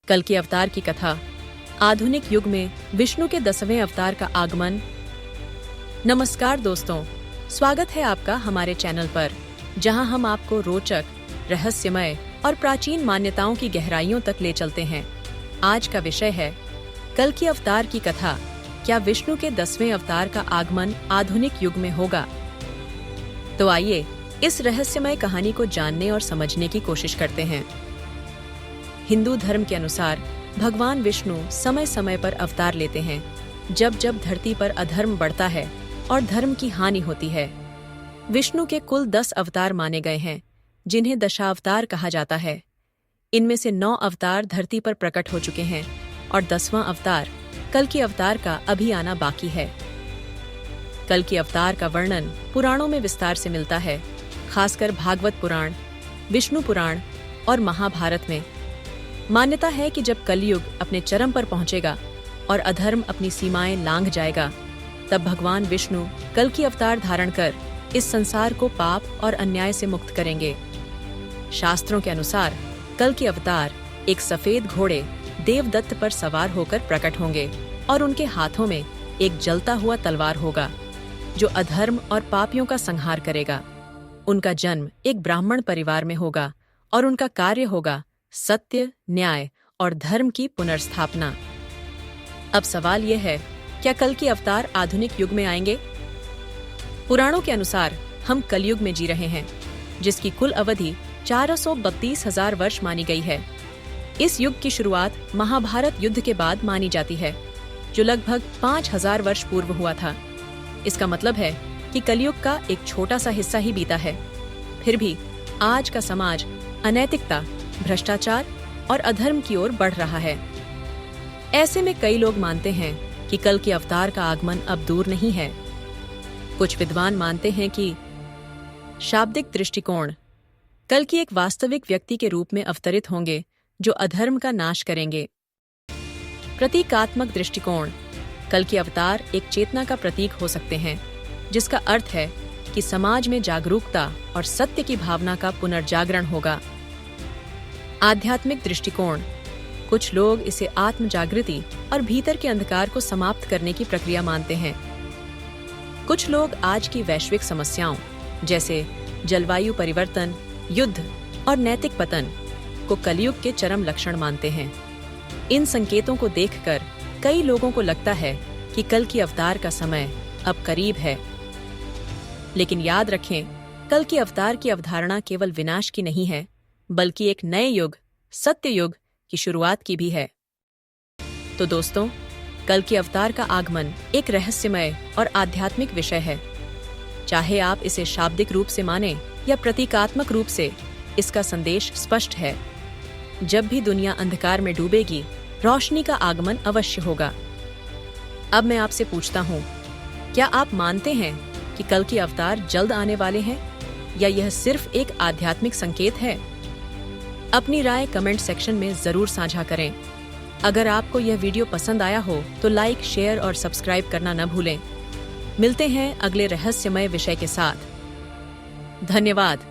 कल के अवतार की कथा। आधुनिक युग में विष्णु के 10वें अवतार का आगमन। नमस्कार दोस्तों, स्वागत है आपका हमारे चैनल पर, जहां हम आपको रोचक, रहस्यमय और प्राचीन मान्यताओं की गहराइयों तक ले चलते हैं। आज का विषय है कल की अवतार की कथा। क्या विष्णु के 10वें अवतार का आगमन आधुनिक युग में होगा? तो आइए इस रहस्यमय कहानी को जानने और समझने की कोशिश करते हैं। हिंदू धर्म के अनुसार भगवान विष्णु समय समय पर अवतार लेते हैं, जब जब धरती पर अधर्म बढ़ता है और धर्म की हानि होती है। विष्णु के कुल 10 अवतार माने गए हैं, जिन्हें दशावतार कहा जाता है। इनमें से 9 अवतार धरती पर प्रकट हो चुके हैं और 10वां अवतार कल की अवतार का अभी आना बाकी है। कल की अवतार का वर्णन पुराणों में विस्तार से मिलता है, खासकर भागवत पुराण, विष्णु पुराण और महाभारत में। मान्यता है कि जब कलयुग अपने चरम पर पहुंचेगा और अधर्म अपनी सीमाएं लांघ जाएगा, तब भगवान विष्णु कल की अवतार धारण कर इस संसार को पाप और अन्याय से मुक्त करेंगे। शास्त्रों के अनुसार कल के अवतार एक सफेद घोड़े देवदत्त पर सवार होकर प्रकट होंगे और उनके हाथों में एक जलता हुआ तलवार होगा, जो अधर्म और पापियों का संहार करेगा। उनका जन्म एक ब्राह्मण परिवार में होगा और उनका कार्य होगा सत्य, न्याय और धर्म की पुनर्स्थापना। अब सवाल यह है, क्या कल के अवतार आधुनिक युग में आएंगे? पुराणों के अनुसार हम कलयुग में जी रहे हैं, जिसकी कुल अवधि 432,000 वर्ष मानी गई है। इस युग की शुरुआत महाभारत युद्ध के बाद मानी जाती है, जो लगभग 5,000 वर्ष पूर्व हुआ था। इसका मतलब है कि कलयुग का एक छोटा सा हिस्सा ही बीता है। फिर भी आज का समाज अनैतिकता, भ्रष्टाचार और अधर्म की ओर बढ़ रहा है। ऐसे में कई लोग मानते हैं कि कल के अवतार का आगमन अब दूर नहीं है। कुछ विद्वान मानते हैं कि शाब्दिक दृष्टिकोण कल की एक वास्तविक व्यक्ति के रूप में अवतरित होंगे, जो अधर्म का नाश करेंगे। प्रतीकात्मक दृष्टिकोण कल के अवतार एक चेतना का प्रतीक हो सकते हैं, जिसका अर्थ है कि समाज में जागरूकता और सत्य की भावना का पुनर्जागरण होगा। आध्यात्मिक दृष्टिकोण कुछ लोग इसे आत्म जागृति और भीतर के अंधकार को समाप्त करने की प्रक्रिया मानते हैं। कुछ लोग आज की वैश्विक समस्याओं जैसे जलवायु परिवर्तन, युद्ध और नैतिक पतन को कलयुग के चरम लक्षण मानते हैं। इन संकेतों को देखकर कई लोगों को लगता है कि कल की अवतार का समय अब करीब है। लेकिन याद रखें, कल के अवतार की अवधारणा केवल विनाश की नहीं है, बल्कि एक नए युग, सत्य युग की शुरुआत की भी है। तो दोस्तों, कल के अवतार का आगमन एक रहस्यमय और आध्यात्मिक विषय है। चाहे आप इसे शाब्दिक रूप से माने या प्रतीकात्मक रूप से, इसका संदेश स्पष्ट है। जब भी दुनिया अंधकार में डूबेगी, रोशनी का आगमन अवश्य होगा। अब मैं आपसे पूछता हूँ, क्या आप मानते हैं कि कल के अवतार जल्द आने वाले हैं, या यह सिर्फ एक आध्यात्मिक संकेत है? अपनी राय कमेंट सेक्शन में जरूर साझा करें। अगर आपको यह वीडियो पसंद आया हो तो लाइक, शेयर और सब्सक्राइब करना न भूलें। मिलते हैं अगले रहस्यमय विषय के साथ। धन्यवाद।